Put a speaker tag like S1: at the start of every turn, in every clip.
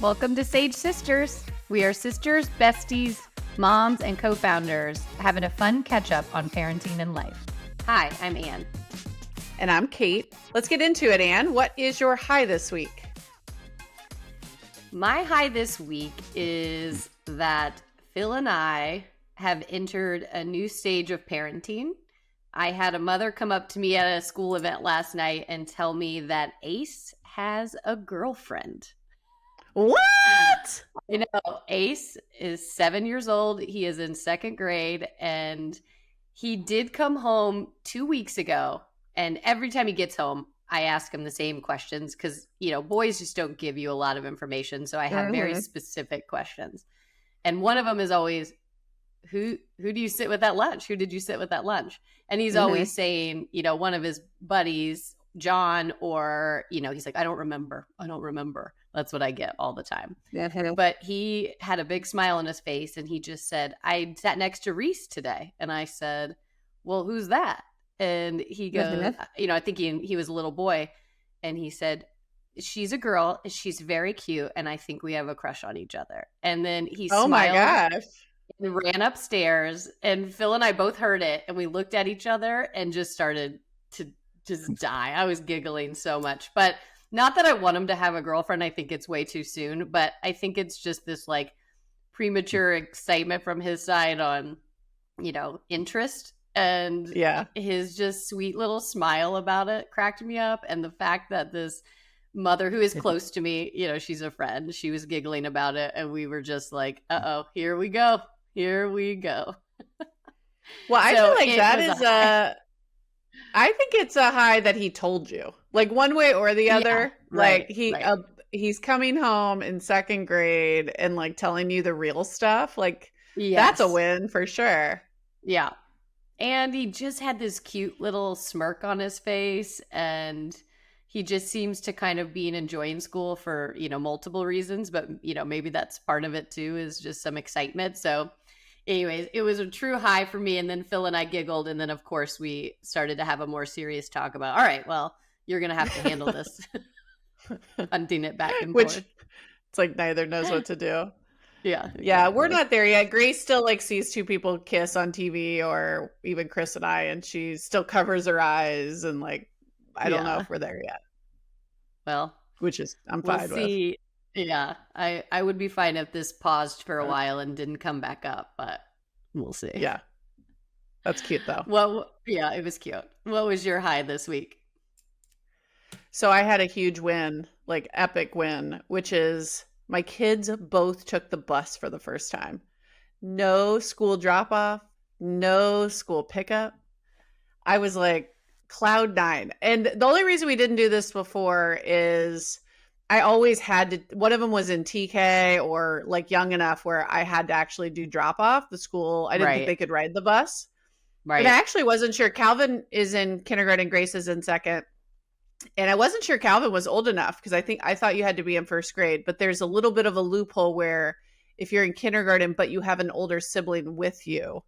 S1: Welcome to Sage Sisters. We are sisters, besties, moms, and co-founders having a fun catch-up on parenting and life. Hi, I'm Ann.
S2: And I'm Kate. Let's get into it, Ann. What is your high this week?
S1: My high this week is that Phil and I have entered a new stage of parenting. I had a mother come up to me at a school event last night and tell me that Ace has a girlfriend.
S2: What?
S1: You know, Ace is 7 years old. He is in second grade, and he did come home 2 weeks ago. And every time he gets home, I ask him the same questions because, you know, boys just don't give you a lot of information. So I have very specific questions. And one of them is always, who do you sit with at lunch? Who did you sit with at lunch? And he's always saying, you know, one of his buddies, John, or, you know, he's like, I don't remember. That's what I get all the time. But he had a big smile on his face and he just said, I sat next to Reese today. And I said, well, who's that? And he goes, you know, I think he was a little boy. And he said, she's a girl. She's very cute. And I think we have a crush on each other. And then he smiled.
S2: My gosh.
S1: And ran upstairs. And Phil and I both heard it. And we looked at each other and just started to just die. I was giggling so much. But not that I want him to have a girlfriend. I think it's way too soon. But I think it's just this like premature excitement from his side on, you know, interest. And his just sweet little smile about it cracked me up. And the fact that this mother who is close to me, you know, she's a friend, she was giggling about it. And we were just like, uh-oh, here we go. Well,
S2: I feel like that is I think it's a high that he told you, like one way or the other. He's coming home in second grade and like telling you the real stuff. Like that's a win for sure.
S1: Yeah. And he just had this cute little smirk on his face, and he just seems to kind of be enjoying school for, you know, multiple reasons, but, you know, maybe that's part of it too, is just some excitement. So anyways, it was a true high for me. And then Phil and I giggled. And then of course we started to have a more serious talk about, all right, well, you're going to have to handle this. Hunting it back and forth.
S2: It's like neither knows what to do.
S1: Yeah. Exactly.
S2: Yeah, we're not there yet. Grace still like sees two people kiss on TV, or even Chris and I, and she still covers her eyes and like, I don't know if we're there yet.
S1: Well,
S2: which is I'm fine with.
S1: Yeah, I would be fine if this paused for a while and didn't come back up, but we'll see.
S2: Yeah. That's cute though.
S1: Well, yeah, it was cute. What was your high this week?
S2: So I had a huge win, like epic win, which is my kids both took the bus for the first time. No school drop off, no school pickup. I was like cloud nine. And the only reason we didn't do this before is I always had to, one of them was in TK or like young enough where I had to actually do drop off the school. I didn't think they could ride the bus. Right. And I actually wasn't sure. Calvin is in kindergarten, Grace is in second. And I wasn't sure Calvin was old enough because I thought you had to be in first grade, but there's a little bit of a loophole where if you're in kindergarten, but you have an older sibling with you,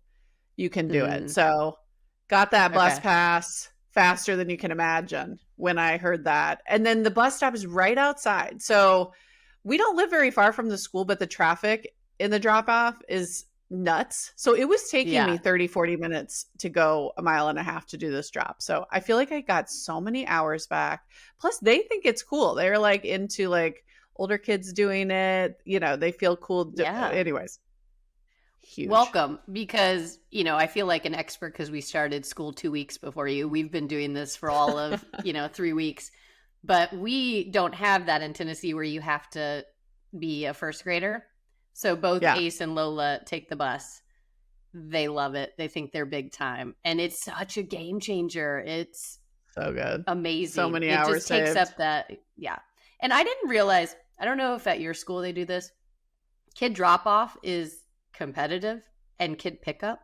S2: you can do it. So got that bus pass faster than you can imagine when I heard that. And then the bus stop is right outside. So we don't live very far from the school, but the traffic in the drop off is nuts. So it was taking me 30, 40 minutes to go a mile and a half to do this drop. So I feel like I got so many hours back. Plus they think it's cool. They're like into like older kids doing it. You know, they feel cool. Anyways. Huge.
S1: Welcome, because, you know, I feel like an expert because we started school 2 weeks before you. We've been doing this for all of, 3 weeks, but we don't have that in Tennessee where you have to be a first grader. So both Ace and Lola take the bus. They love it. They think they're big time. And it's such a game changer. It's
S2: so good.
S1: Amazing.
S2: So many hours. It just takes
S1: up that. Yeah. And I didn't realize, I don't know if at your school they do this. Kid drop off is competitive and kid pickup.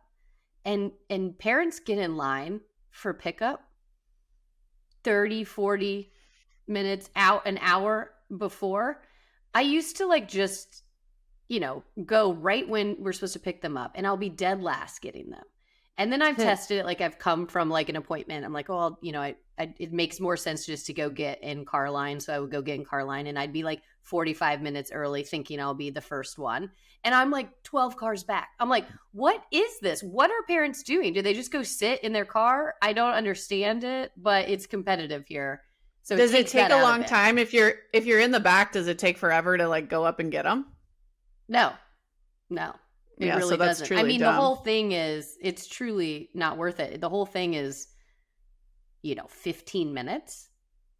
S1: And parents get in line for pickup 30, 40 minutes out, an hour before. I used to like just go right when we're supposed to pick them up, and I'll be dead last getting them. And then I've tested it. Like I've come from like an appointment. I'm like, oh, it makes more sense just to go get in car line. So I would go get in car line and I'd be like 45 minutes early thinking I'll be the first one. And I'm like 12 cars back. I'm like, what is this? What are parents doing? Do they just go sit in their car? I don't understand it, but it's competitive here. So it
S2: Does it
S1: takes
S2: take
S1: that
S2: a
S1: out of
S2: long
S1: it.
S2: time if you're in the back? Does it take forever to like go up and get them?
S1: No, no, it
S2: Yeah, so
S1: really
S2: that's
S1: doesn't. I
S2: truly
S1: mean, the
S2: dumb.
S1: whole thing is, it's truly not worth it. The whole thing is, 15 minutes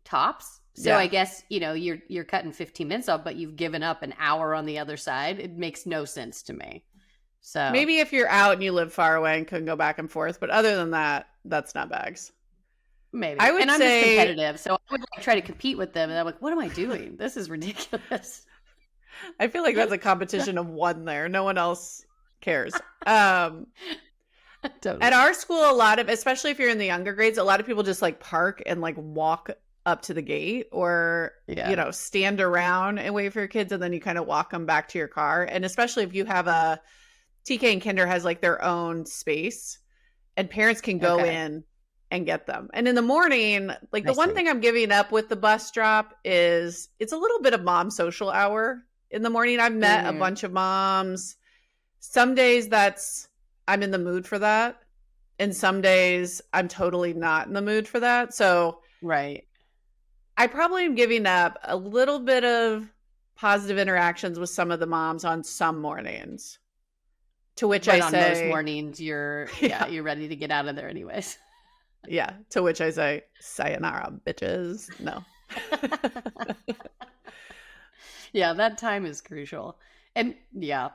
S1: tops. So I
S2: Yeah.
S1: guess, you're cutting 15 minutes off, but you've given up an hour on the other side. It makes no sense to me. So
S2: Maybe if you're out and you live far away and couldn't go back and forth, but other than that, that's not bags. I
S1: maybe.
S2: would
S1: And I'm just
S2: say
S1: competitive. So I would like try to compete with them. And I'm like, what am I doing? This is ridiculous.
S2: I feel like that's a competition of one there. No one else cares. At
S1: Totally.
S2: our school, a lot of, especially if you're in the younger grades, a lot of people just like park and like walk up to the gate or,
S1: Yeah.
S2: stand around and wait for your kids. And then you kind of walk them back to your car. And especially if you have a TK and Kinder has like their own space and parents can go
S1: Okay.
S2: in and get them. And in the morning, like
S1: I
S2: the one
S1: see.
S2: thing I'm giving up with the bus drop is it's a little bit of mom social hour in the morning. I've met a
S1: Mhm.
S2: bunch of moms. Some days I'm in the mood for that. And some days I'm totally not in the mood for that. So
S1: Right.
S2: I probably am giving up a little bit of positive interactions with some of the moms on some mornings. To which I
S1: But on most
S2: say,
S1: mornings,
S2: yeah,
S1: you're ready to get out of there anyways.
S2: yeah. To which I say, sayonara, bitches. No.
S1: Yeah, that time is crucial. And yeah,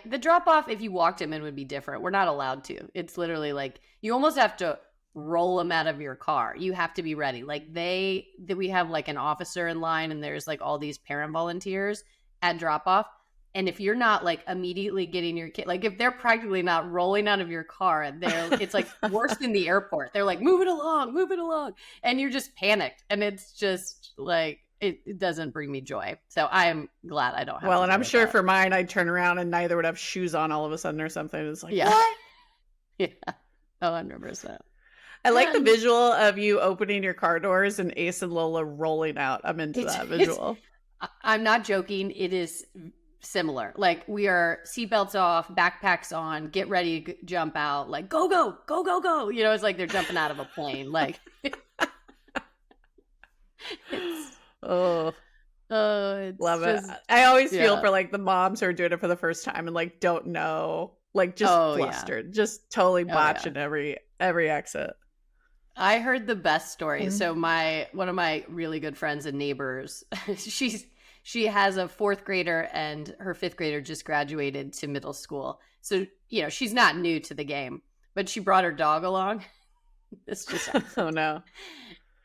S1: the drop off, if you walked him in, would be different. We're not allowed to. It's literally like you almost have to roll them out of your car. You have to be ready. Like we have like an officer in line and there's like all these parent volunteers at drop off. And if you're not like immediately getting your kid, like if they're practically not rolling out of your car, it's like worse than the airport. They're like, move it along. And you're just panicked. And it's just like, it doesn't bring me joy. So I'm glad I don't have
S2: Well,
S1: to
S2: and
S1: deal
S2: I'm
S1: with
S2: sure
S1: that.
S2: for mine, I'd turn around and neither would have shoes on all of a sudden or something. It's like,
S1: Yeah.
S2: what?
S1: Yeah. Oh, 100%.
S2: I like the visual of you opening your car doors and Ace and Lola rolling out. I'm into
S1: It's,
S2: that
S1: it's,
S2: visual.
S1: I'm not joking. It is similar. Like we are seatbelts off, backpacks on, get ready to jump out. Like go, go, go, go, go. It's like they're jumping out of a plane. Like it's,
S2: Oh,
S1: it's
S2: love it.
S1: just,
S2: I always feel
S1: yeah.
S2: for like the moms who are doing it for the first time and like don't know, like just
S1: Oh yeah.
S2: flustered, just totally
S1: Oh yeah.
S2: botching every exit.
S1: I heard the best story. So one of my really good friends and neighbors, she has a fourth grader and her fifth grader just graduated to middle school. So, she's not new to the game, but she brought her dog along. This just
S2: Oh no.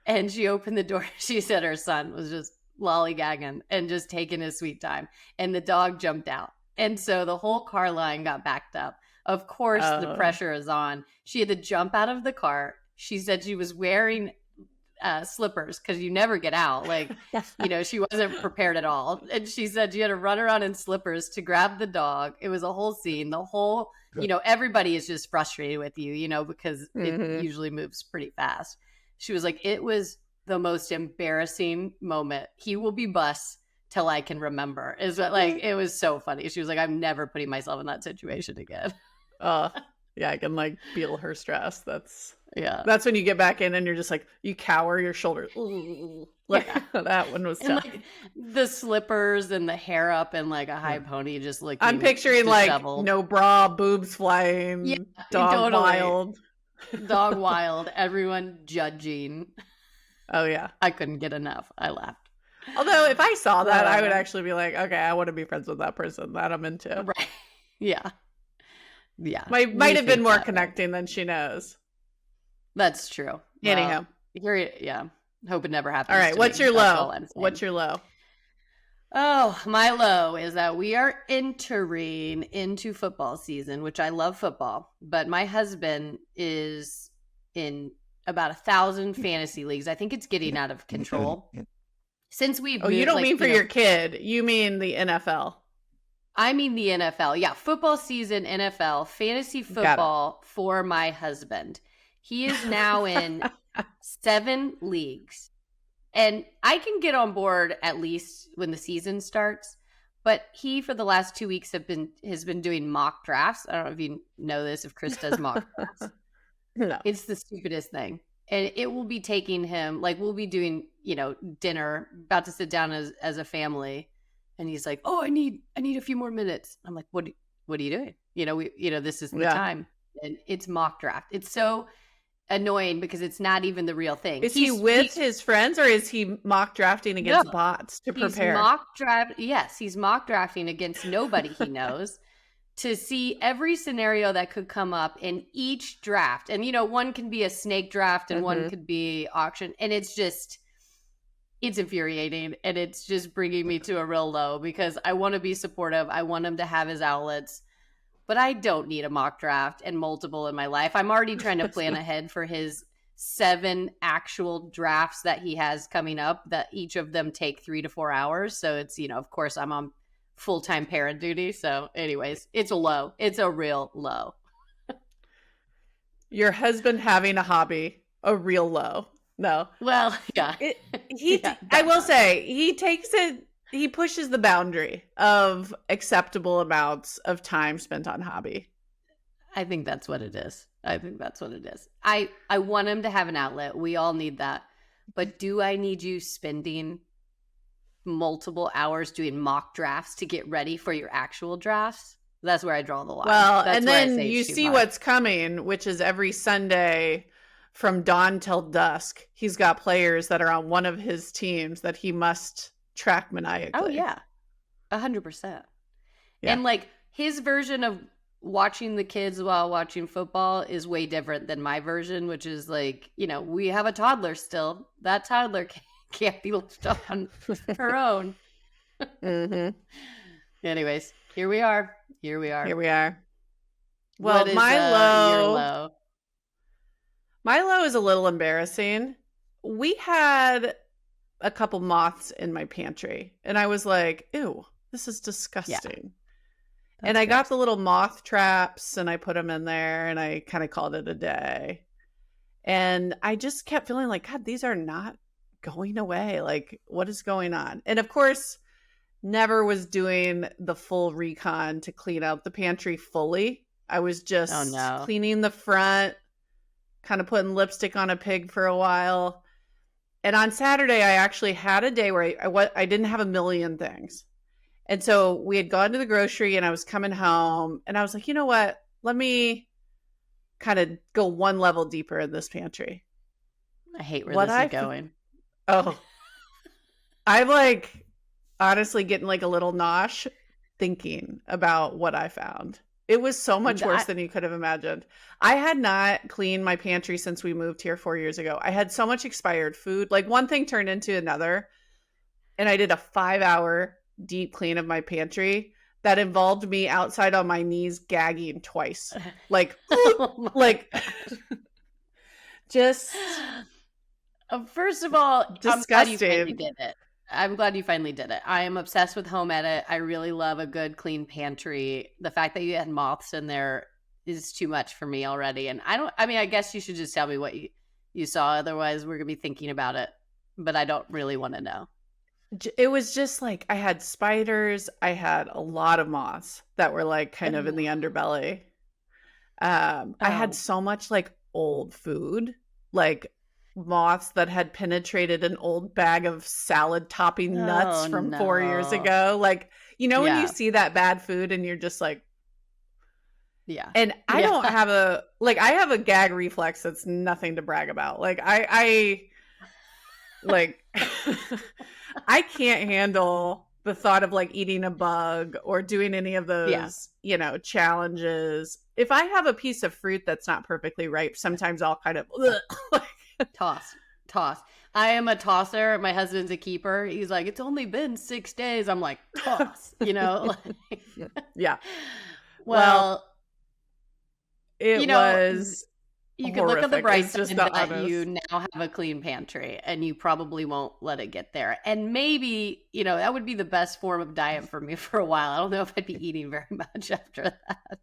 S1: and she opened the door. She said her son was just lollygagging and just taking his sweet time. And the dog jumped out. And so the whole car line got backed up. Of course, the
S2: Oh.
S1: pressure is on. She had to jump out of the car. She said she was wearing slippers because you never get out. Like, she wasn't prepared at all. And she said she had to run around in slippers to grab the dog. It was a whole scene. The whole, everybody is just frustrated with you, because it
S2: Mhm.
S1: usually moves pretty fast. She was like, it was the most embarrassing moment. He will be bus till I can remember. Is that like, it was so funny. She was like, I'm never putting myself in that situation again.
S2: Oh, yeah, I can like feel her stress.
S1: Yeah.
S2: That's when you get back in and you're just like you cower your shoulders. Like
S1: Yeah.
S2: that one was
S1: And
S2: tough.
S1: like the slippers and the hair up and like a high pony just
S2: I'm
S1: looking
S2: picturing like
S1: disheveled.
S2: no bra, boobs
S1: Yeah,
S2: flying, dog
S1: totally.
S2: wild.
S1: Dog wild, everyone judging.
S2: Oh yeah.
S1: I couldn't get enough. I laughed.
S2: Although if I saw that, I would
S1: Uh,
S2: actually be like, okay, I want to be friends with that person. That I'm into.
S1: right. Yeah. Yeah.
S2: Might
S1: We
S2: have been
S1: think
S2: more
S1: that way.
S2: connecting than she knows.
S1: That's true. Well,
S2: Anyhow.
S1: yeah. Hope it never
S2: All
S1: happens
S2: right.
S1: to
S2: What's
S1: me.
S2: your
S1: That's
S2: low?
S1: all I'm saying.
S2: What's your low?
S1: Oh, my low is that we are entering into football season, which I love football, but my husband is in about 1,000 fantasy leagues. I think it's getting out of control. Since we've
S2: Oh, you
S1: moved,
S2: don't
S1: like,
S2: mean for your kid. You mean the NFL.
S1: I mean the NFL. Yeah, football season, NFL, fantasy football for my husband. He is now in 7 leagues. And I can get on board at least when the season starts. But he, for the last 2 weeks, has been doing mock drafts. I don't know if you know this, if Chris does mock drafts.
S2: No.
S1: It's the stupidest thing. And it will be taking him, like, we'll be doing, dinner, about to sit down as a family. And he's like, "Oh, I need a few more minutes." I'm like, what are you doing? This is the
S2: Yeah.
S1: time. And it's mock draft. It's so annoying because it's not even the real thing.
S2: Is he with his friends, or is he mock drafting
S1: No,
S2: against bots to
S1: he's
S2: prepare?
S1: he's mock drafting against nobody he knows to see every scenario that could come up in each draft. And one can be a snake draft and one could be auction, and it's infuriating, and it's just bringing me to a real low because I want to be supportive. I want him to have his outlets, but I don't need a mock draft and multiple in my life. I'm already trying to plan ahead for his 7 actual drafts that he has coming up, that each of them take 3 to 4 hours. So it's, of course I'm on full-time parent duty. So anyways, it's a low. It's a real low.
S2: Your husband having a hobby, a real low. No.
S1: Well, yeah.
S2: I will say, he pushes the boundary of acceptable amounts of time spent on hobby.
S1: I think that's what it is. I want him to have an outlet. We all need that. But do I need you spending multiple hours doing mock drafts to get ready for your actual drafts? That's where I draw the line.
S2: Well,
S1: that's
S2: and then you see what's coming, which is every Sunday from dawn till dusk, he's got players that are on one of his teams that he must track maniacally.
S1: Oh, yeah. 100%. Yeah. And like his version of watching the kids while watching football is way different than my version, which is like, we have a toddler still. That toddler can't be left on her own. Anyways, here we are.
S2: Well, your low? My low is a little embarrassing. We had a couple moths in my pantry, and I was like, ew, this is disgusting. Yeah. And I got the little moth traps, and I put them in there, and I kind of called it a day. And I just kept feeling like, God, these are not going away. Like, what is going on? And of course, never was doing the full recon to clean out the pantry fully. I was just cleaning the front, kind of putting lipstick on a pig for a while. And on Saturday, I actually had a day where I didn't have a million things. And so we had gone to the grocery, and I was coming home, and I was like, you know what? Let me kind of go one level deeper in this pantry.
S1: I hate where this is going.
S2: Oh, I'm like honestly getting like a little nosh thinking about what I found. It was so much worse than you could have imagined. I had not cleaned my pantry since we moved here 4 years ago. I had so much expired food. Like one thing turned into another. And I did a 5-hour deep clean of my pantry that involved me outside on my knees gagging twice. Like, like just
S1: first of all,
S2: disgusting.
S1: I'm glad you finally did it. I am obsessed with home edit. I really love a good clean pantry. The fact that you had moths in there is too much for me already. And I guess you should just tell me what you saw. Otherwise, we're going to be thinking about it. But I don't really want to know.
S2: It was just like I had spiders. I had a lot of moths that were like kind of in the underbelly. I had so much like old food, like moths that had penetrated an old bag of salad topping nuts from 4 years ago. Like, when you see that bad food and you're just like,
S1: yeah.
S2: And I don't have I have a gag reflex that's nothing to brag about. Like I can't handle the thought of like eating a bug or doing any of those, challenges. If I have a piece of fruit that's not perfectly ripe, sometimes I'll kind of
S1: toss. I am a tosser. My husband's a keeper. He's like, it's only been 6 days. I'm like, toss,
S2: Yeah.
S1: Well,
S2: it was
S1: you can look at the bright side that you now have a clean pantry, and you probably won't let it get there. And maybe, that would be the best form of diet for me for a while. I don't know if I'd be eating very much after that.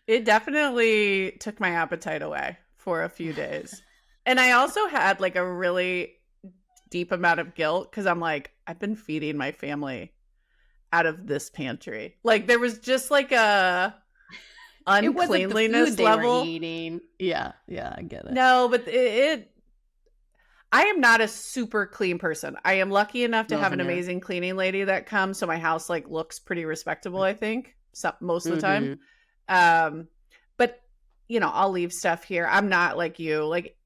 S2: It definitely took my appetite away for a few days. And I also had like a really deep amount of guilt because I'm like, I've been feeding my family out of this pantry. Like there was just like a
S1: It wasn't the food
S2: uncleanliness
S1: they were
S2: level.
S1: eating. Yeah, yeah, I get it.
S2: No, but I am not a super clean person. I am lucky enough to have
S1: Over
S2: an
S1: there.
S2: amazing cleaning lady that comes, so my house like looks pretty respectable, I think, most of the time.
S1: Mhm.
S2: Um, but I'll leave stuff here. I'm not like you. Like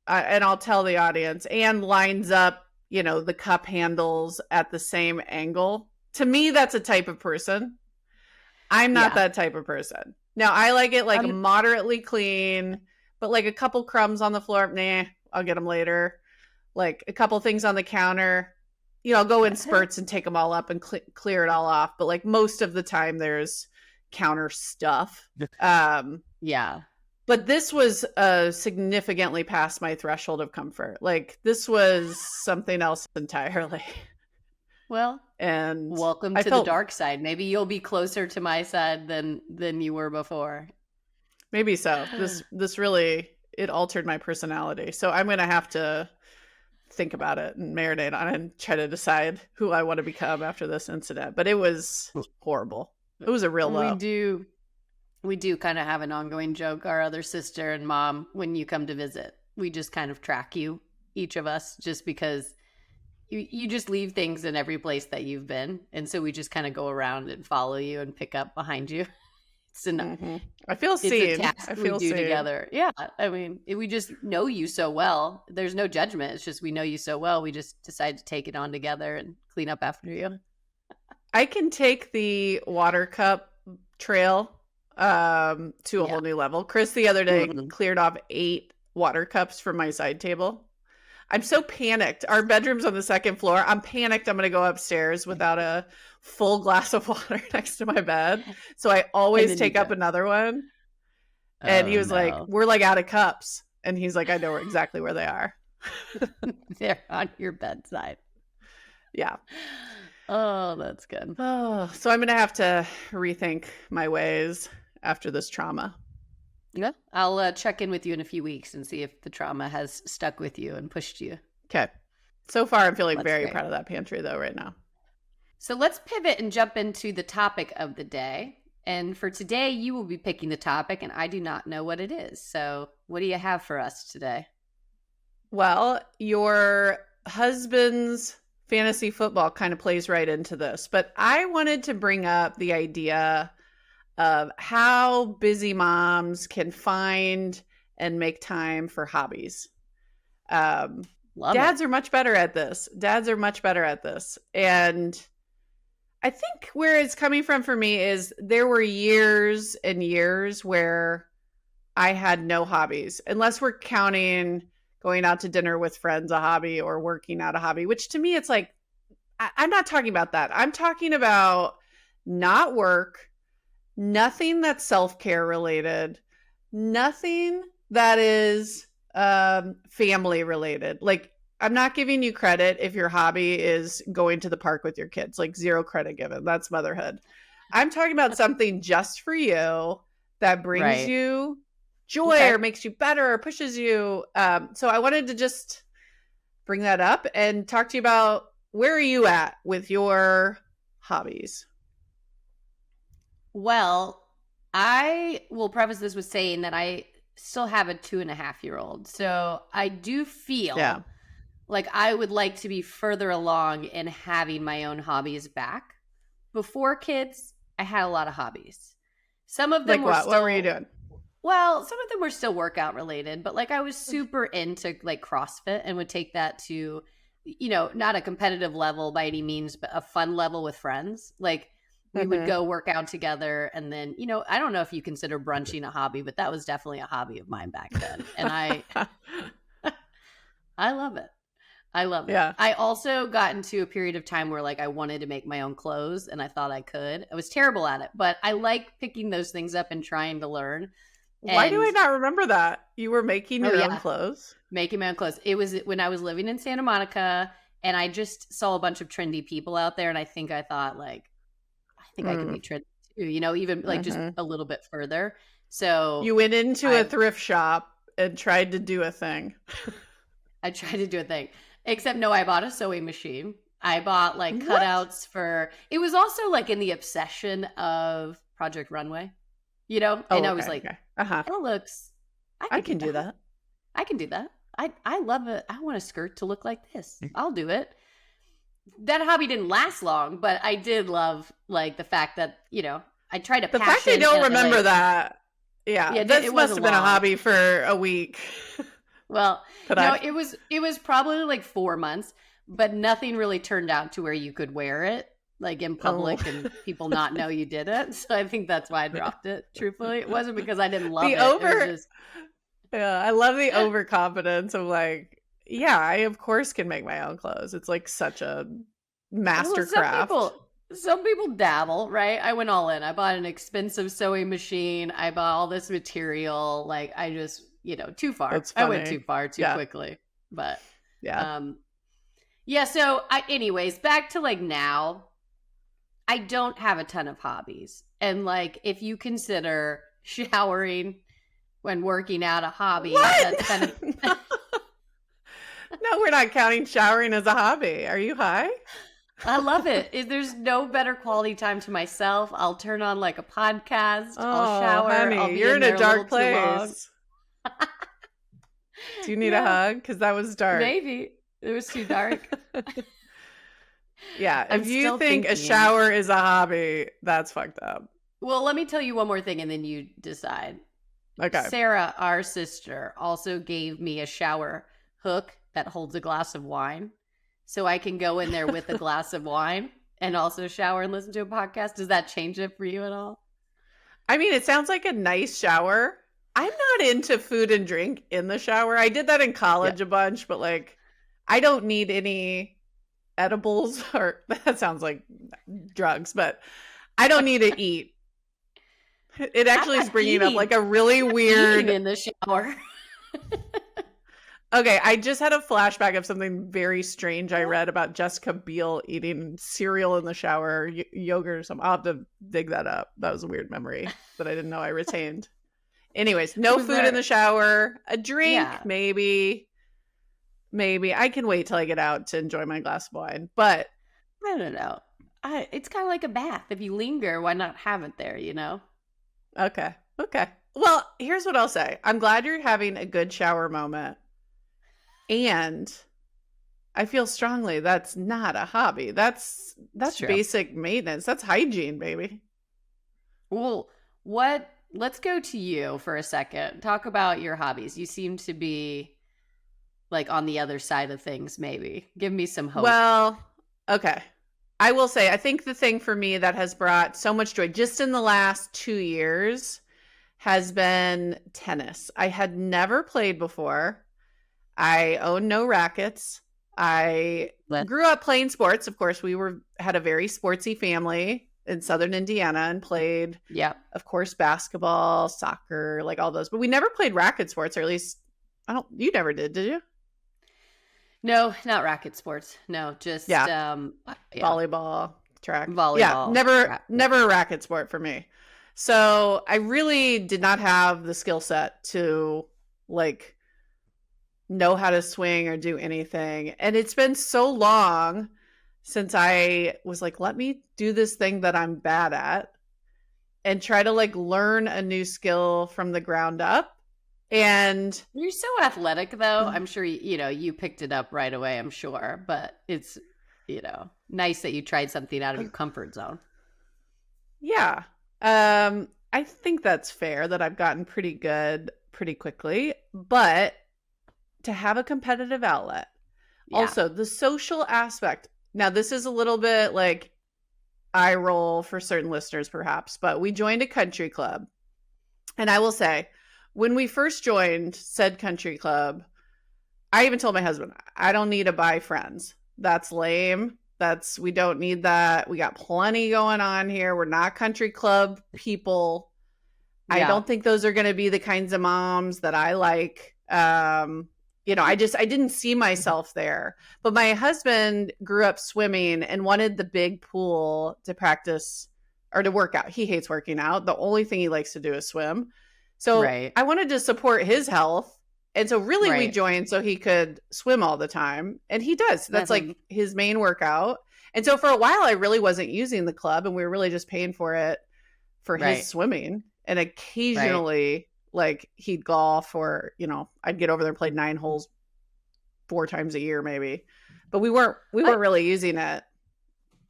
S2: and I'll tell the audience, and lines up, the cup handles at the same angle. To me, that's a type of person. I'm not
S1: Yeah.
S2: that type of person. Now, I like it like
S1: Um,
S2: moderately clean, but like a couple crumbs on the floor, nah, I'll get them later. Like a couple things on the counter, I'll go in spurts and take them all up and clear it all off. But like most of the time, there's counter stuff.
S1: yeah.
S2: But this was significantly past my threshold of comfort. Like this was something else entirely.
S1: Well,
S2: And
S1: welcome
S2: I
S1: to the
S2: felt
S1: dark side. Maybe you'll be closer to my side than you were before.
S2: maybe so. This really it altered my personality. So I'm going to have to think about it and marinate on it and try to decide who I want to become after this incident. But it was horrible. It was a real
S1: We
S2: low.
S1: do we do kind of have an ongoing joke, our other sister and mom, when you come to visit. We just kind of track you, each of us, just because you just leave things in every place that you've been. And so we just kind of go around and follow you and pick up behind you.
S2: Mm-hmm. I feel
S1: It's a
S2: seen.
S1: task
S2: I
S1: we
S2: feel
S1: do
S2: seen.
S1: together. Yeah. I mean, we just know you so well. There's no judgment. It's just we know you so well. We just decide to take it on together and clean up after you.
S2: I can take the water cup trail to a
S1: Yeah.
S2: whole new level. Chris the other day
S1: Mhm.
S2: cleared off 8 water cups from my side table. I'm so panicked. Our bedroom's on the second floor. I'm panicked I'm going to go upstairs without a full glass of water next to my bed. So I
S1: And
S2: always
S1: then you
S2: take up
S1: don't.
S2: another one. And he
S1: Oh,
S2: was like,
S1: no.
S2: "We're like out of cups." And he's like, "I know exactly where they are."
S1: They're on your bedside.
S2: Yeah.
S1: Oh, that's good.
S2: Oh, so I'm going to have to rethink my ways after this trauma.
S1: Yeah. I'll check in with you in a few weeks and see if the trauma has stuck with you and pushed you.
S2: Okay. So far, I'm feeling
S1: That's
S2: very
S1: great.
S2: proud of that pantry, though, right now.
S1: So let's pivot and jump into the topic of the day. And for today, you will be picking the topic, and I do not know what it is. So, what do you have for us today?
S2: Well, your husband's fantasy football kind of plays right into this, but I wanted to bring up the idea of how busy moms can find and make time for hobbies. Um,
S1: Love it.
S2: Dads are much better at this. Dads are much better at this. And I think where it's coming from for me is there were years and years where I had no hobbies, unless we're counting going out to dinner with friends a hobby or working out a hobby, which to me, it's like, I'm not talking about that. I'm talking about not work, nothing that's self-care related, nothing that is family related. Like I'm not giving you credit if your hobby is going to the park with your kids, like zero credit given. That's motherhood. I'm talking about something just for you that brings
S1: Right.
S2: you joy
S1: Okay.
S2: or makes you better or pushes you. So I wanted to just bring that up and talk to you about where are you at with your hobbies?
S1: Well, I will preface this with saying that I still have a 2.5-year-old. So I do
S2: Yeah.
S1: feel like I would like to be further along in having my own hobbies back. Before kids, I had a lot of hobbies. Some of them
S2: Like
S1: were
S2: what? What were you
S1: still,
S2: doing?
S1: well, some of them were still workout related, but like I was super into like CrossFit and would take that to, not a competitive level by any means, but a fun level with friends. Like we would
S2: Mm-hmm.
S1: go work out together and then, I don't know if you consider brunching a hobby, but that was definitely a hobby of mine back then. And I love it. I love it.
S2: Yeah.
S1: I also got into a period of time where like I wanted to make my own clothes and I thought I could. I was terrible at it, but I like picking those things up and trying to learn.
S2: Why do
S1: And
S2: I not remember that? You were making
S1: oh
S2: your own
S1: yeah,
S2: clothes?
S1: making my own clothes. It was when I was living in Santa Monica and I just saw a bunch of trendy people out there and I thought like I think I could
S2: Mm.
S1: be trendy too, even like just
S2: Hmm.
S1: a little bit further. So
S2: You went into a
S1: I
S2: thrift shop and tried to do a thing.
S1: I tried to do a thing. Except no, I bought a sewing machine. I bought like
S2: What?
S1: cutouts for it was also like in the obsession of Project Runway, you know? And
S2: Oh,
S1: I was
S2: okay,
S1: like,
S2: okay. Uh-huh.
S1: that looks I
S2: I
S1: could do
S2: can do
S1: that.
S2: that.
S1: I can do that. I love it. I want a skirt to look like this. I'll do it. That hobby didn't last long, but I did love like the fact that, I tried a
S2: The fact I
S1: passion
S2: don't
S1: and
S2: remember
S1: like
S2: that, yeah,
S1: it
S2: this must
S1: wasn't
S2: have been a
S1: long.
S2: hobby for a week.
S1: Well,
S2: But
S1: no,
S2: I
S1: it was probably like 4 months, but nothing really turned out to where you could wear it like in
S2: oh,
S1: public and people not know you did it. So I think that's why I dropped it. Truthfully, it wasn't because I didn't love
S2: the
S1: it. It was
S2: over
S1: just
S2: yeah, I love the overconfidence of like, yeah, I of course can make my own clothes. It's like such a
S1: well,
S2: master
S1: some
S2: craft.
S1: people dabble, right? I went all in. I bought an expensive sewing machine. I bought all this material. Like I just, too far.
S2: That's
S1: I went too
S2: funny.
S1: far too
S2: Yeah,
S1: quickly. But
S2: yeah.
S1: um yeah, so anyways, back to like now, I don't have a ton of hobbies. And like if you consider showering when working out a hobby, that's kind of
S2: What? No, we're not counting showering as a hobby. Are you high?
S1: I love it. There's no better quality time to myself. I'll turn on like a podcast, I'll
S2: Oh,
S1: shower, I'll
S2: honey,
S1: be
S2: you're
S1: in
S2: in a
S1: there a little
S2: dark
S1: too long.
S2: place. Do you need a
S1: Yeah,
S2: hug? Because that was dark.
S1: maybe. It was too dark.
S2: Yeah,
S1: I'm
S2: if you
S1: still
S2: think a
S1: thinking.
S2: shower is a hobby, that's fucked up.
S1: Well, let me tell you one more thing and then you decide.
S2: Okay.
S1: Sarah, our sister, also gave me a shower hook that holds a glass of wine. So I can go in there with a glass of wine and also shower and listen to a podcast. Does that change it for you at all?
S2: I mean, it sounds like a nice shower. I'm not into food and drink in the shower. I did that in
S1: Yeah.
S2: college a bunch, but like, I don't need any edibles or that sounds like drugs, but I don't need to eat. It
S1: I'm
S2: actually is
S1: not
S2: bringing up like
S1: eating.
S2: a really
S1: I'm not eating
S2: weird.
S1: in the shower.
S2: Okay, I just had a flashback of something very strange I read about Jessica Biel eating cereal in the shower, yogurt or something. I'll have to dig that up. That was a weird memory that I didn't know I retained. Anyways, no
S1: Was
S2: food in the
S1: there?
S2: shower. A drink,
S1: Yeah.
S2: maybe. Maybe. I can wait till I get out to enjoy my glass of wine. But
S1: I don't know. It's kind of like a bath. If you linger, why not have it there,
S2: okay. Okay. Well, here's what I'll say. I'm glad you're having a good shower moment. And I feel strongly that's not a hobby.
S1: It's
S2: That's
S1: true.
S2: basic maintenance. That's hygiene, baby.
S1: Well, let's go to you for a second. Talk about your hobbies. You seem to be like on the other side of things, maybe. Give me some hope.
S2: Well, okay. I will say, I think the thing for me that has brought so much joy just in the last 2 years has been tennis. I had never played before. I own no rackets. I
S1: Let
S2: grew up playing sports. Of course, had a very sportsy family in Southern Indiana and played,
S1: Yeah.
S2: of course, basketball, soccer, like all those. But we never played racket sports, or at least you never did you?
S1: No, not racket sports. No, just
S2: Yeah.
S1: yeah,
S2: Volleyball, track. Yeah,
S1: volleyball.
S2: never a racket sport for me. So I really did not have the skill set to like know how to swing or do anything. And it's been so long since I was like, let me do this thing that I'm bad at and try to like learn a new skill from the ground up. And
S1: You're so athletic though. I'm sure you picked it up right away, I'm sure, but it's nice that you tried something out of your comfort zone.
S2: yeah, I think that's fair that I've gotten pretty good pretty quickly, but to have a competitive outlet.
S1: Yeah.
S2: Also, the social aspect. Now, this is a little bit like eye roll for certain listeners, perhaps, but we joined a country club. And I will say, when we first joined said country club, I even told my husband, I don't need to buy friends. That's lame. We don't need that. We got plenty going on here. We're not country club people. I
S1: Yeah.
S2: don't think those are going to be the kinds of moms that I like. I didn't see myself there. But my husband grew up swimming and wanted the big pool to practice or to work out. He hates working out. The only thing he likes to do is swim. So
S1: Right.
S2: I wanted to support his health And so really we
S1: Right.
S2: joined so he could swim all the time. And he does. That's like his main workout. And so for a while I really wasn't using the club and we were really just paying for it for his
S1: Right.
S2: swimming. And
S1: Right.
S2: occasionally like he'd golf or, I'd get over there and play 9 holes 4 times a year maybe. But we weren't
S1: But
S2: really using it.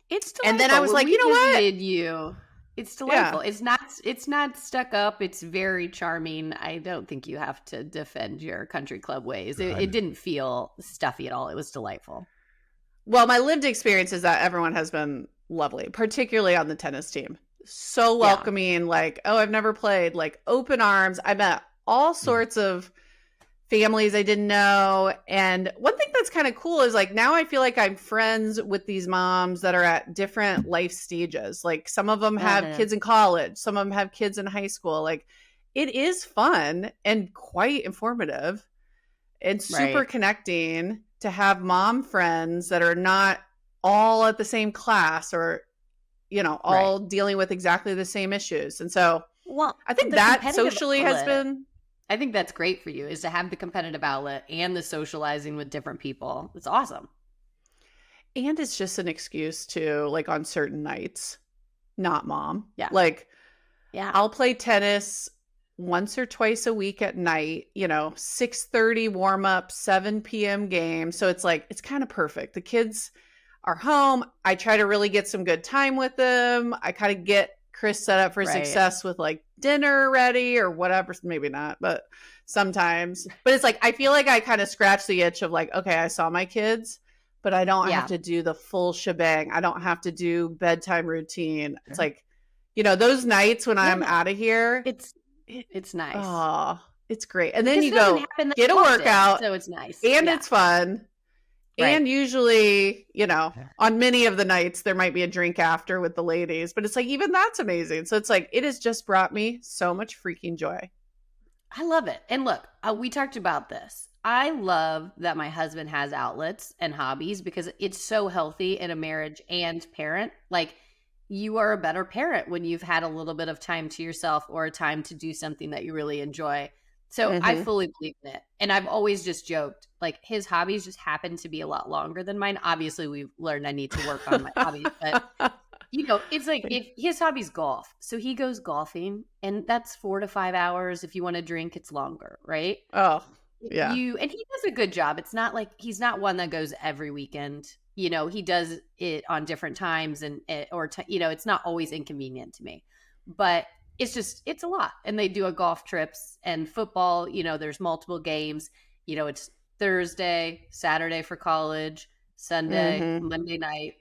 S1: it's
S2: And then I
S1: delightful.
S2: was
S1: When
S2: like, you
S1: we
S2: know what?
S1: visited you, it's
S2: Yeah.
S1: delightful. It's not stuck up. It's very charming. I don't think you have to defend your country club ways. It didn't feel stuffy at all. It was delightful.
S2: Well, my lived experience is that everyone has been lovely, particularly on the tennis team. So
S1: Yeah.
S2: welcoming, like, oh, I've never played, like open arms. I met all sorts of families I didn't know. And one thing that's kind of cool is like now I feel like I'm friends with these moms that are at different life stages. Like some of them have
S1: Uh-huh.
S2: kids in college, some of them have kids in high school. Like it is fun and quite informative and super
S1: Right.
S2: connecting to have mom friends that are not all at the same class or,
S1: Right.
S2: all dealing with exactly the same issues. And so
S1: Well,
S2: I think
S1: the
S2: that
S1: competitive
S2: socially has
S1: outlet,
S2: been,
S1: I think that's great for you, is to have the competitive outlet and the socializing with different people. It's awesome.
S2: and it's just an excuse to, like, on certain nights, not mom.
S1: Yeah.
S2: Like,
S1: Yeah.
S2: I'll play tennis once or twice a week at night, 6:30 warm up, 7 p.m. game. So it's like, it's kind of perfect. The kids are home. I try to really get some good time with them. I kind of get Chris set up for
S1: Right.
S2: success with like dinner ready or whatever. Maybe not, but sometimes. But it's like, I feel like I kind of scratch the itch of like, okay, I saw my kids, but I don't have
S1: Yeah.
S2: to do the full shebang. I don't have to do bedtime routine. It's like, those nights when I'm
S1: Yeah.
S2: out of here,
S1: It's
S2: it,
S1: it's nice.
S2: oh, it's great. And then
S1: Because
S2: you
S1: it doesn't
S2: go
S1: happen that
S2: get a
S1: often,
S2: workout
S1: so it's nice.
S2: and
S1: Yeah.
S2: it's fun.
S1: Right.
S2: And usually, on many of the nights, there might be a drink after with the ladies, but it's like, even that's amazing. So it's like, it has just brought me so much freaking joy.
S1: I love it. And look, we talked about this. I love that my husband has outlets and hobbies because it's so healthy in a marriage and parent. Like, you are a better parent when you've had a little bit of time to yourself or a time to do something that you really enjoy. So I
S2: Hmm.
S1: fully believe in it. And I've always just joked, like, his hobbies just happen to be a lot longer than mine. Obviously, we've learned I need to work on my hobbies, but it's like if his hobby's golf. So he goes golfing and that's 4 to 5 hours. If you want to drink, it's longer, right?
S2: Oh, yeah.
S1: And he does a good job. It's not like he's not one that goes every weekend. He does it on different times it's not always inconvenient to me. But it's a lot. And they do a golf trips and football, there's multiple games. It's Thursday, Saturday for college, Sunday,
S2: Hmm.
S1: Monday night.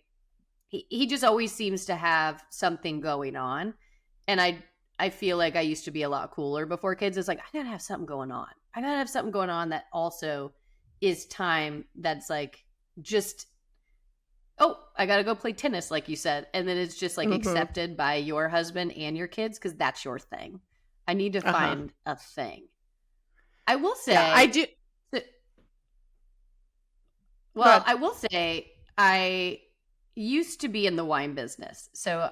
S1: He just always seems to have something going on. And I feel like I used to be a lot cooler before kids. It's like, I gotta have something going on. I gotta have something going on that also is time that's like just, oh, I gotta go play tennis, like you said. And then it's just like
S2: Hmm.
S1: accepted by your husband and your kids because that's your thing. I need to
S2: Uh-huh.
S1: find a thing. I will
S2: Yeah, I
S1: say,
S2: do. Go
S1: well,
S2: ahead.
S1: I will say I used to be in the wine business. So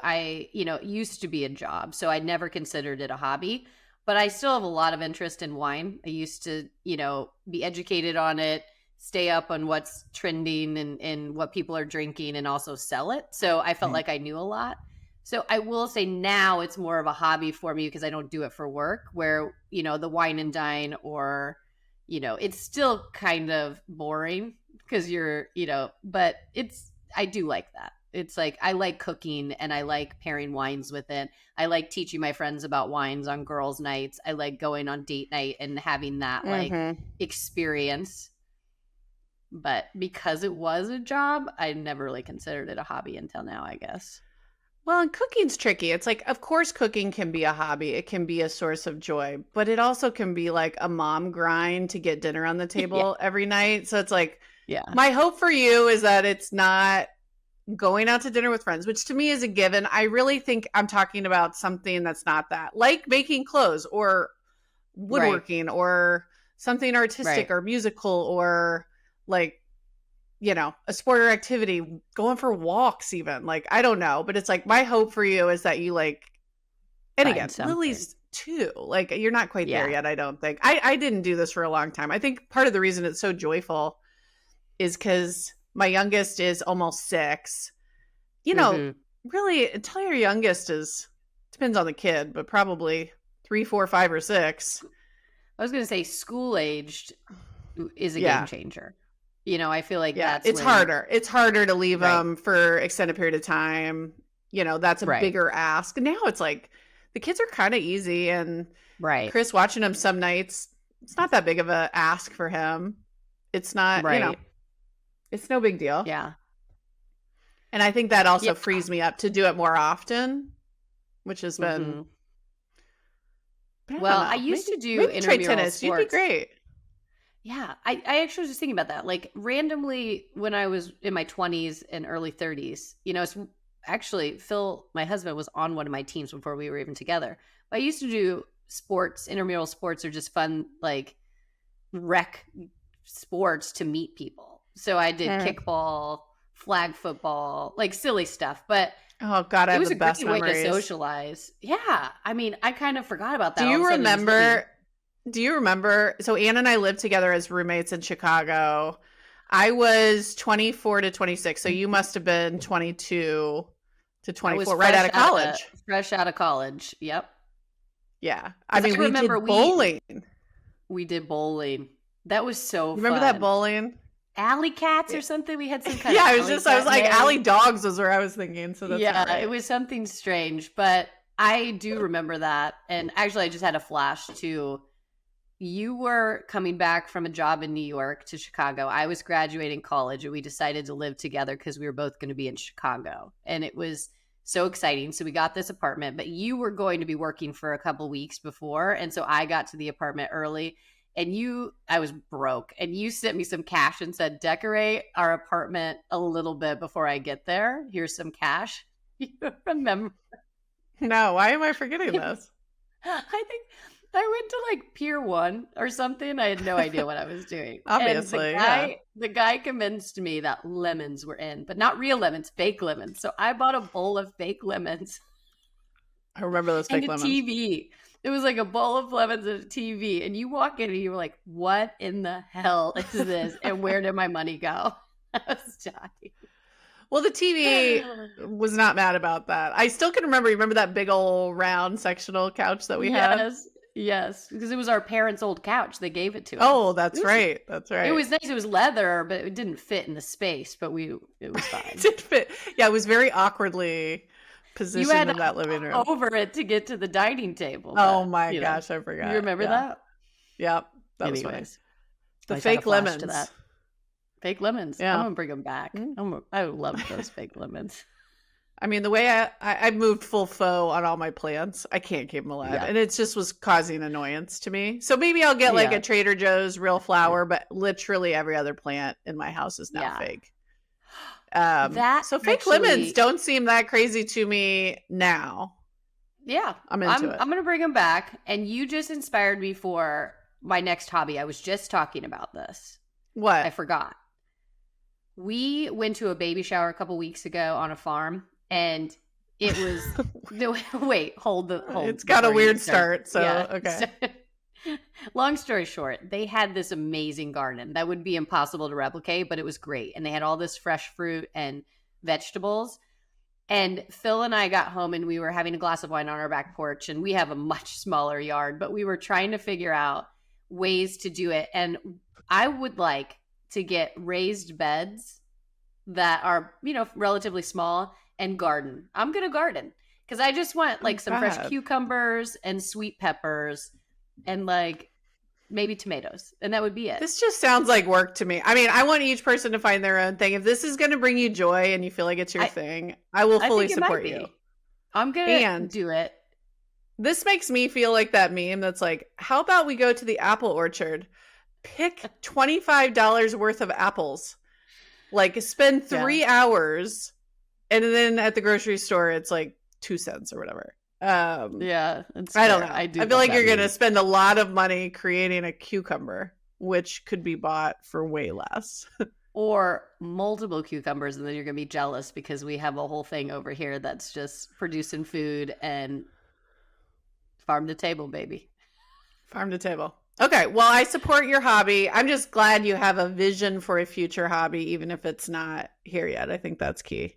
S1: used to be a job. So I never considered it a hobby, but I still have a lot of interest in wine. I used to, be educated on it, stay up on what's trending and what people are drinking and also sell it. So I felt like I knew a lot. So I will say now it's more of a hobby for me because I don't do it for work where, the wine and dine or, it's still kind of boring because but I do like that. It's like I like cooking and I like pairing wines with it. I like teaching my friends about wines on girls' nights. I like going on date night and having that like
S2: Hmm.
S1: experience. But because it was a job, I never really considered it a hobby until now, I guess.
S2: Well, and cooking's tricky. It's like, of course, cooking can be a hobby. It can be a source of joy, but it also can be like a mom grind to get dinner on the
S1: Yeah.
S2: table every night. So it's like,
S1: Yeah.
S2: my hope for you is that it's not going out to dinner with friends, which to me is a given. I really think I'm talking about something that's not that, like making clothes or
S1: Right.
S2: woodworking or something artistic
S1: Right.
S2: or musical or like, a sport or activity, going for walks even. Like, I don't know, but it's like my hope for you is that you like, and
S1: Find
S2: again,
S1: something.
S2: Lily's 2. Like, you're not quite there
S1: Yeah.
S2: yet, I don't think. I didn't do this for a long time. I think part of the reason it's so joyful is because my youngest is almost 6. You know,
S1: Hmm.
S2: really, until your youngest is, depends on the kid, but probably 3, 4, 5, or 6.
S1: I was going to say school aged is a game
S2: Yeah.
S1: changer. I feel like
S2: Yeah.
S1: that's
S2: It's
S1: when,
S2: harder. It's harder to leave
S1: right,
S2: them for extended period of time. That's a
S1: right,
S2: bigger ask. Now it's like the kids are kind of easy. And
S1: right,
S2: Chris watching him some nights, it's not that big of a ask for him. It's not,
S1: right.
S2: it's no big deal.
S1: Yeah.
S2: And I think that
S1: Yeah.
S2: also frees me up to do it more often, which has been,
S1: Hmm.
S2: but I don't
S1: Well, I
S2: know.
S1: used to do
S2: Maybe try
S1: intramural
S2: tennis. You'd be
S1: sports.
S2: great.
S1: Yeah, I actually was just thinking about that. Like randomly when I was in my 20s and early 30s, it's actually Phil, my husband, was on one of my teams before we were even together. I used to do sports, intramural sports are just fun, like rec sports to meet people. So I did
S2: Mm.
S1: kickball, flag football, like silly stuff, but
S2: Oh, God, I
S1: it
S2: have
S1: was
S2: the
S1: a great
S2: best
S1: way to
S2: memories.
S1: socialize. Yeah. I mean, I kind of forgot about
S2: Do
S1: that all of a
S2: you
S1: sudden just living.
S2: remember? Do you remember? So Ann and I lived together as roommates in Chicago. I was 24 to 26, so you must have been 22 to
S1: I was
S2: 24, right out of college.
S1: fresh out of college. Yep.
S2: Yeah. I
S1: Because
S2: mean,
S1: I
S2: we
S1: remember
S2: did bowling.
S1: we did bowling. That was so
S2: You remember that
S1: fun.
S2: bowling?
S1: Alley cats
S2: Yeah.
S1: or something. We had some kind
S2: Yeah,
S1: of
S2: I
S1: alley
S2: was
S1: cat
S2: like, Alley
S1: day.
S2: Dogs was where I was thinking, so that's not
S1: Yeah, it
S2: right.
S1: was something strange, but I do remember that. And actually, I just had a flash to you were coming back from a job in New York to Chicago. I was graduating college, and we decided to live together because we were both going to be in Chicago. And it was so exciting. So we got this apartment, but you were going to be working for a couple weeks before. And so I got to the apartment early. And I was broke. And you sent me some cash and said, decorate our apartment a little bit before I get there. Here's some cash. You remember?
S2: No, why am I forgetting this?
S1: I think I went to like Pier 1 or something. I had no idea what I was doing. And the
S2: Obviously, yeah.
S1: guy the guy convinced me that lemons were in, but not real lemons, fake lemons. So I bought a bowl of fake lemons
S2: I remember those
S1: and
S2: fake
S1: a
S2: lemons.
S1: TV. It was like a bowl of lemons and a TV. And you walk in and you were like, what in the hell is this? And where did my money go? I was dying.
S2: Well, the TV was not mad about that. I still can remember. Remember that big old round sectional couch that we had?
S1: Yes. Yes. Because it was our parents' old couch. They gave it to
S2: Oh,
S1: us.
S2: that's right. That's
S1: It
S2: right.
S1: was nice. It was leather, but it didn't fit in the space. But it was
S2: It
S1: fine.
S2: did fit. Yeah, it was very awkwardly
S1: You
S2: positioned
S1: had
S2: in
S1: to
S2: that living room.
S1: over it to get to the dining table.
S2: Oh
S1: But
S2: my gosh, I
S1: you
S2: forgot.
S1: remember
S2: Yeah.
S1: that?
S2: Yep. That was funny.
S1: Anyways, I
S2: The
S1: just had a
S2: fake
S1: flash to
S2: lemons.
S1: that. Fake lemons. I'm
S2: Yeah.
S1: gonna bring them back.
S2: Mm.
S1: I love those fake lemons.
S2: I mean, the way I moved full faux on all my plants, I can't keep them alive.
S1: Yeah.
S2: And it just was causing annoyance to me. So maybe I'll get like
S1: Yeah.
S2: a Trader Joe's real flower, but literally every other plant in my house is now
S1: Yeah.
S2: fake.
S1: That
S2: So fake lemons
S1: actually,
S2: don't seem that crazy to me now.
S1: yeah.
S2: I'm into it.
S1: I'm gonna bring them back. And you just inspired me for my next hobby. I was just talking about this. I
S2: What?
S1: forgot. We went to a baby shower a couple weeks ago on a farm, and it was wait, hold
S2: It's got a
S1: before you
S2: weird start, so
S1: Yeah.
S2: okay.
S1: Long story short, they had this amazing garden that would be impossible to replicate, but it was great. And they had all this fresh fruit and vegetables. And Phil and I got home and we were having a glass of wine on our back porch, and we have a much smaller yard, but we were trying to figure out ways to do it. And I would like to get raised beds that are, relatively small and garden. I'm going to garden because I just want
S2: Oh
S1: like some fresh
S2: God.
S1: cucumbers and sweet peppers and like maybe tomatoes. And that would be it.
S2: This just sounds like work to me. I mean, I want each person to find their own thing. If this is going to bring you joy and you feel like it's your thing, I will
S1: I
S2: fully
S1: think it might
S2: support
S1: be.
S2: you.
S1: I'm going to
S2: And
S1: do it.
S2: this makes me feel like that meme that's like, how about we go to the apple orchard, pick $25 worth of apples, like spend 3 hours, and then at the grocery store, it's like 2 cents or whatever.
S1: Yeah.
S2: I don't know.
S1: I do.
S2: I feel
S1: love
S2: like
S1: that
S2: you're going to
S1: meme.
S2: spend a lot of money creating a cucumber, which could be bought for way less.
S1: Or multiple cucumbers, and then you're going to be jealous because we have a whole thing over here that's just producing food and Farm to table, baby.
S2: Farm to table. Okay, well, I support your hobby. I'm just glad you have a vision for a future hobby, even if it's not here yet. I think that's key.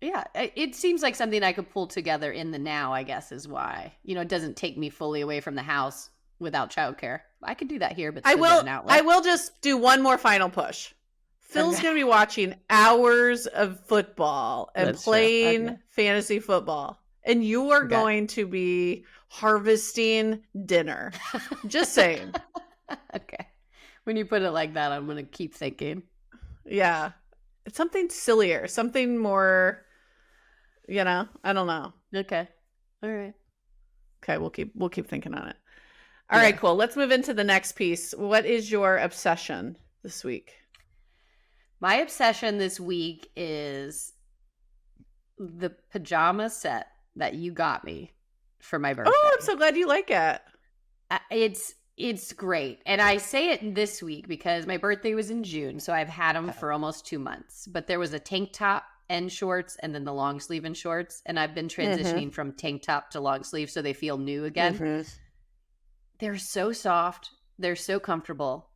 S1: Yeah, it seems like something I could pull together in the now, I guess is why. It doesn't take me fully away from the house without childcare. I could do that here, but
S2: I
S1: still get
S2: will
S1: an
S2: I
S1: outlet.
S2: will just do one more final push. Phil's
S1: Okay.
S2: going to be watching hours of football and
S1: That's true. Okay.
S2: playing fantasy football. And you are
S1: Okay.
S2: going to be harvesting dinner. Just saying.
S1: Okay. When you put it like that, I'm going to keep thinking.
S2: Yeah. It's something sillier, something more, I don't know.
S1: Okay. All right.
S2: Okay, we'll keep thinking on it. All
S1: Yeah.
S2: right, cool. Let's move into the next piece. What is your obsession this week?
S1: My obsession this week is the pajama set that you got me for my birthday.
S2: Oh, I'm so glad you like it.
S1: It's great. And I say it this week because my birthday was in June, so I've had them for almost 2 months. But there was a tank top and shorts and then the long sleeve and shorts, and I've been transitioning from tank top to long sleeve so they feel new again. They're so soft. They're so comfortable.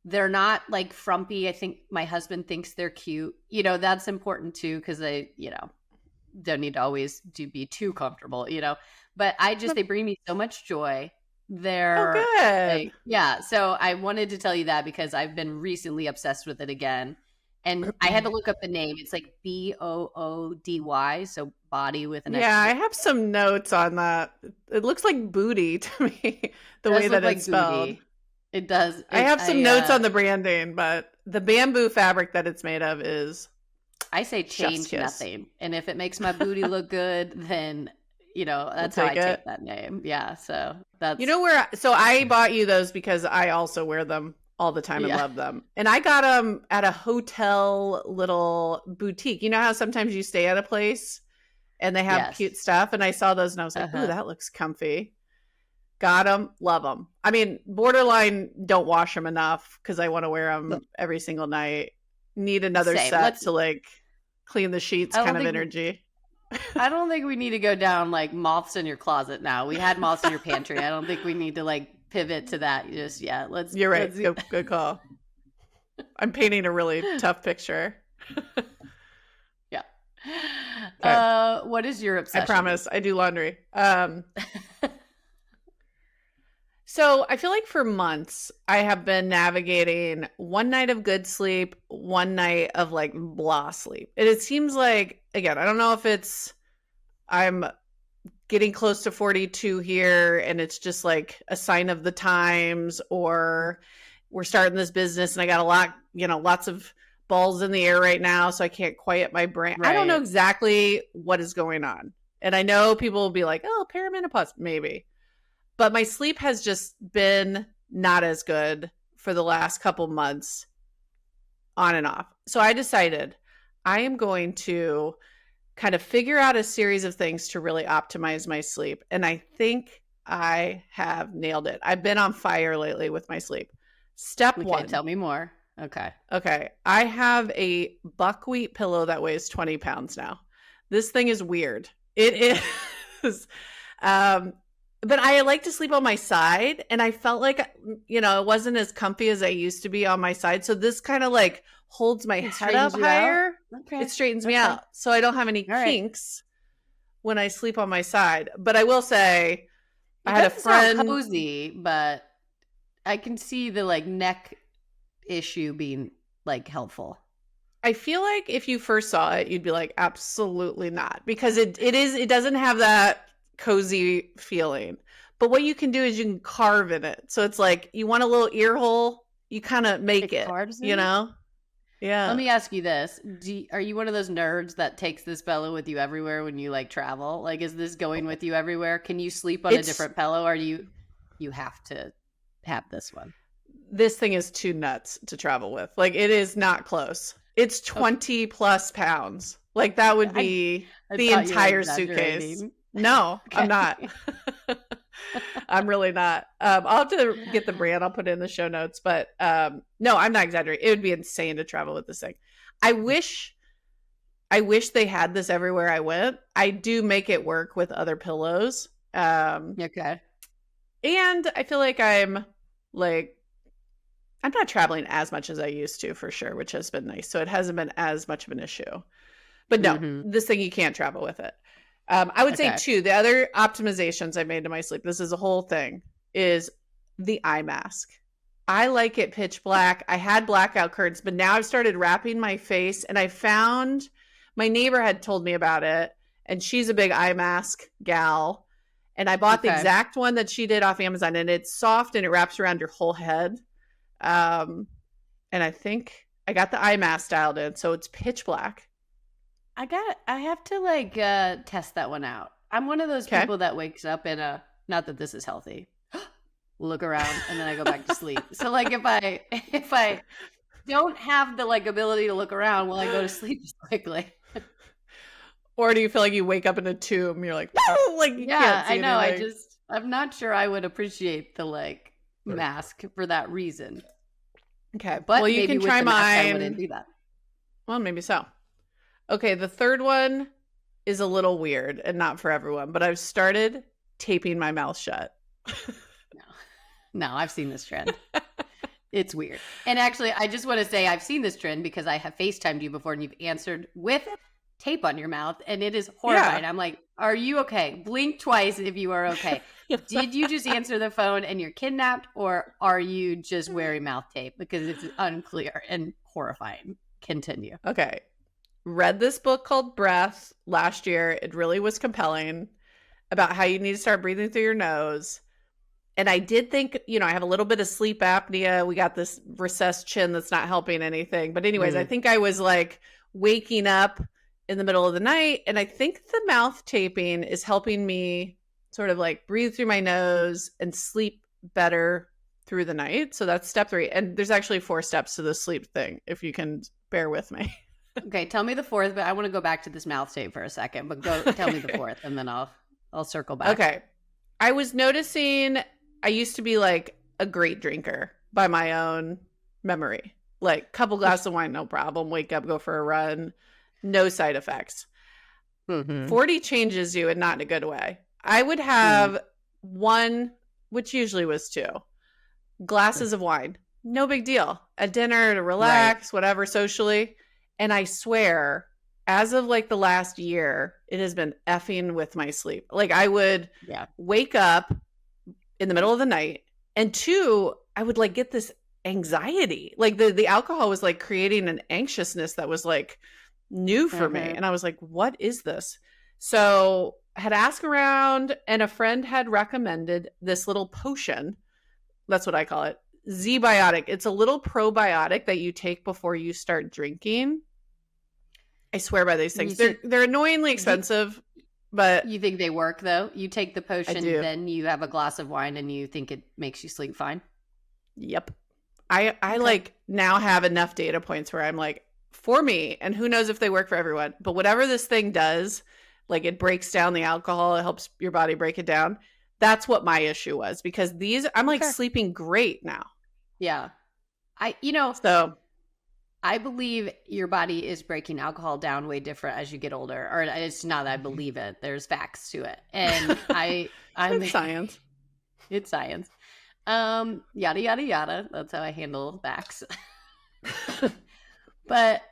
S1: They're not like frumpy. I think my husband thinks they're cute. That's important too because they, don't need to always be too comfortable, But they bring me so much joy.
S2: Oh,
S1: They're
S2: good.
S1: yeah. So I wanted to tell you that because I've been recently obsessed with it again. And I had to look up the name. It's like Boody, so body with an
S2: Yeah, I
S1: extra.
S2: have some notes on that. It looks like booty to me, the
S1: It
S2: way
S1: does look
S2: that it's
S1: like
S2: spelled.
S1: booty. It does.
S2: I have some notes on the branding, but the bamboo fabric that it's made of is
S1: I say
S2: chef's
S1: change
S2: kiss.
S1: nothing. And if it makes my booty look good, then that's how I take that name. Yeah. So that's
S2: So I bought you those because I also wear them all the time and love them. And I got them at a hotel little boutique. You know how sometimes you stay at a place and they have cute stuff? And I saw those and I was like, ooh, that looks comfy. Got them, love them. I mean, borderline don't wash them enough because I want to wear them every single night. Need another set to like clean the sheets kind of energy.
S1: I don't think we need to go down like moths in your closet now. We had moths in your pantry. I don't think we need to like pivot to that just yet.
S2: You're right. Good call. I'm painting a really tough picture.
S1: Yeah. Okay. What is your obsession?
S2: I promise. I do laundry. So I feel like for months I have been navigating one night of good sleep, one night of like blah sleep. And it seems like, again, I don't know if I'm getting close to 42 here and it's just like a sign of the times, or we're starting this business and I got a lot, lots of balls in the air right now. So I can't quiet my brain. Right. I don't know exactly what is going on. And I know people will be like, oh, perimenopause, maybe. But my sleep has just been not as good for the last couple months, on and off. So I decided I am going to kind of figure out a series of things to really optimize my sleep. And I think I have nailed it. I've been on fire lately with my sleep. Step one.
S1: Tell me more. Okay.
S2: I have a buckwheat pillow that weighs 20 pounds now. This thing is weird. It is. But I like to sleep on my side, and I felt like, it wasn't as comfy as I used to be on my side. So this kind of like holds my head up higher.
S1: Okay.
S2: It straightens me out. So I don't have any kinks when I sleep on my side. But I will say, I had a friend.
S1: Sound cozy, but I can see the like neck issue being like helpful.
S2: I feel like if you first saw it, you'd be like, absolutely not, because it doesn't have that cozy feeling. But what you can do is you can carve in it. So it's like you want a little ear hole, you kind of make it, Yeah.
S1: Let me ask you this. Are you one of those nerds that takes this pillow with you everywhere when you like travel? Like, is this going with you everywhere? Can you sleep on a different pillow, or you have to have this one?
S2: This thing is too nuts to travel with. Like, it is not close. It's 20 plus pounds. Like, that would be the entire suitcase. No, I'm not. I'm really not. I'll have to get the brand. I'll put it in the show notes. But no, I'm not exaggerating. It would be insane to travel with this thing. I wish they had this everywhere I went. I do make it work with other pillows.
S1: Okay.
S2: And I feel like like I'm not traveling as much as I used to for sure, which has been nice. So it hasn't been as much of an issue. But no,
S1: Mm-hmm.
S2: this thing you can't travel with it. I would say
S1: Okay.
S2: too, the other optimizations I made to my sleep, this is a whole thing, is the eye mask. I like it pitch black. I had blackout curtains, but now I've started wrapping my face, and I found my neighbor had told me about it, and she's a big eye mask gal. And I bought the
S1: Okay.
S2: exact one that she did off Amazon, and it's soft and it wraps around your whole head. Um, and I think I got the eye mask dialed in, so it's pitch black.
S1: I have to like test that one out. I'm one of those
S2: Okay.
S1: people that wakes up in a, not that this is healthy, look around and then I go back to sleep. So like if I don't have the like ability to look around, will I go to sleep quickly?
S2: Or do you feel like you wake up in a tomb? You're like, "Whoa," like you
S1: Yeah,
S2: can't
S1: I
S2: see
S1: know.
S2: anything.
S1: I'm not sure I would appreciate the like mask for that reason.
S2: Okay. Well,
S1: But
S2: you
S1: maybe
S2: can
S1: with
S2: try
S1: the mask I wouldn't
S2: mine.
S1: do that.
S2: Well, maybe so. Okay. The third one is a little weird and not for everyone, but I've started taping my mouth shut.
S1: No. No, I've seen this trend. It's weird. And actually, I just want to say I've seen this trend because I have FaceTimed you before and you've answered with tape on your mouth and it is
S2: Yeah.
S1: horrifying. I'm like, are you okay? Blink twice if you are okay. Did you just answer the phone and you're kidnapped or are you just wearing mouth tape? Because it's unclear and horrifying. Continue.
S2: Okay. Read this book called Breath last year. It really was compelling about how you need to start breathing through your nose. And I did think, I have a little bit of sleep apnea. We got this recessed chin that's not helping anything. But, anyways, I
S1: Mm.
S2: think I was like waking up in the middle of the night. And I think the mouth taping is helping me sort of like breathe through my nose and sleep better through the night. So that's step 3. And there's actually 4 steps to the sleep thing, if you can bear with me.
S1: Okay, tell me the fourth, but I want to go back to this mouth tape for a second. But go tell me the
S2: Okay.
S1: fourth, and then I'll circle back.
S2: Okay. I was noticing I used to be like a great drinker by my own memory. Like couple glasses of wine, no problem. Wake up, go for a run, no side effects.
S1: Mm-hmm.
S2: 40 changes you and not in a good way. I would
S1: Mm.
S2: have one, which usually was 2 glasses of wine. No big deal. At dinner to
S1: Right.
S2: relax, whatever, socially. And I swear, as of like the last year, it has been effing with my sleep. Like I would
S1: Yeah.
S2: wake up in the middle of the night, and 2, I would like get this anxiety. Like the alcohol was like creating an anxiousness that was like new for me.
S1: Mm-hmm.
S2: And I was like, what is this? So I had asked around, and a friend had recommended this little potion. That's what I call it. Z-Biotic. It's a little probiotic that you take before you start drinking. I swear by these things. They're annoyingly expensive, but
S1: You think they work though? You take the
S2: I
S1: potion,
S2: do.
S1: then you have a glass of wine, and you think it makes you sleep fine.
S2: Yep. I
S1: Okay.
S2: like now have enough data points where I'm like, for me, and who knows if they work for everyone, but whatever this thing does, like it breaks down the alcohol, it helps your body break it down. That's what my issue was, because I'm like
S1: Okay.
S2: sleeping great now.
S1: Yeah.
S2: So
S1: I believe your body is breaking alcohol down way different as you get older. Or it's not that I believe it. There's facts to it. And I'm
S2: it's science.
S1: it's science. Yada yada yada. That's how I handle facts. But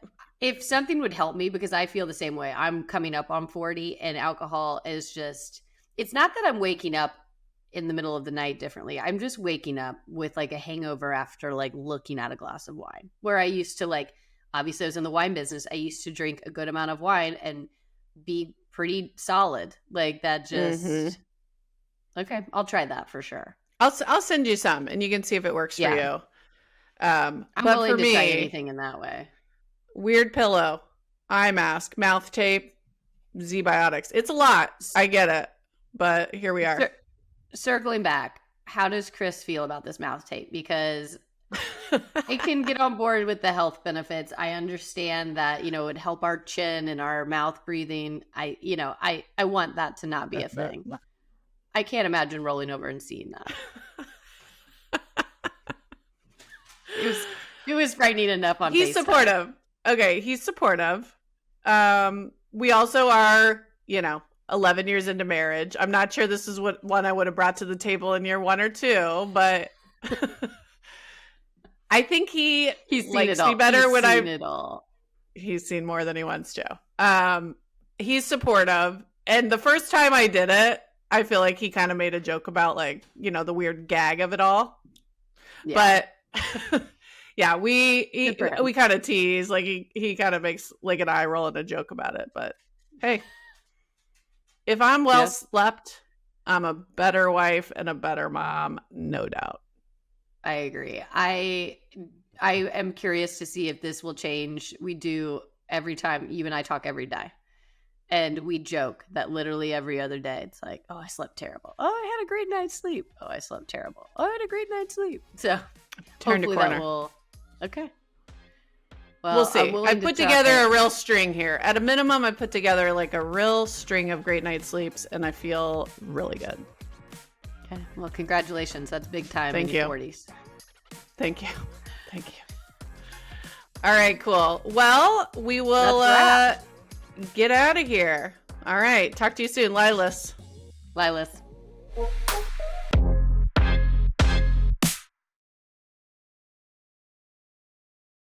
S1: if something would help me, because I feel the same way. I'm coming up on 40 and alcohol is just, it's not that I'm waking up in the middle of the night differently. I'm just waking up with like a hangover after like looking at a glass of wine. Where I used to like, obviously I was in the wine business. I used to drink a good amount of wine and be pretty solid. Like that just,
S2: Mm-hmm.
S1: Okay, I'll try that for sure.
S2: I'll send you some, and you can see if it works for
S1: Yeah.
S2: you.
S1: I'm
S2: But
S1: willing
S2: for
S1: to try
S2: me,
S1: anything in that way.
S2: weird pillow, eye mask, mouth tape, Z-Biotics. It's a lot. I get it, but here we are.
S1: Circling back, how does Chris feel about this mouth tape? Because I can get on board with the health benefits. I understand that, it would help our chin and our mouth breathing. I want that to not be a thing. I can't imagine rolling over and seeing that. It was frightening enough on
S2: He's
S1: FaceTime.
S2: supportive. Okay, he's supportive. We also are, 11 years into marriage. I'm not sure this is what one I would have brought to the table in year 1 or 2, but I think he
S1: He's seen
S2: likes
S1: it all.
S2: me better
S1: He's
S2: when
S1: seen it all.
S2: he's seen more than he wants to. He's supportive. And the first time I did it, I feel like he kind of made a joke about like, you know, the weird gag of it all.
S1: Yeah.
S2: But yeah, we kind of tease, like he kind of makes like an eye roll and a joke about it. But hey, if I'm well slept, I'm a better wife and a better mom, no doubt.
S1: I agree. I am curious to see if this will change. We do every time you and I talk every day. And we joke that literally every other day it's like, oh, I slept terrible. Oh, I had a great night's sleep. Oh, I slept terrible. Oh, I had a great night's sleep. So
S2: Turn
S1: hopefully
S2: the corner.
S1: that will. Okay. Well,
S2: we'll see. I put together a real string here. At a minimum, I put together like a real string of great night sleeps, and I feel really good.
S1: Okay. Well, congratulations. That's big time in your 40s.
S2: Thank you. Thank you. All right, cool. Well, we will get out of here. All right. Talk to you soon, Lilas.
S1: Lilas.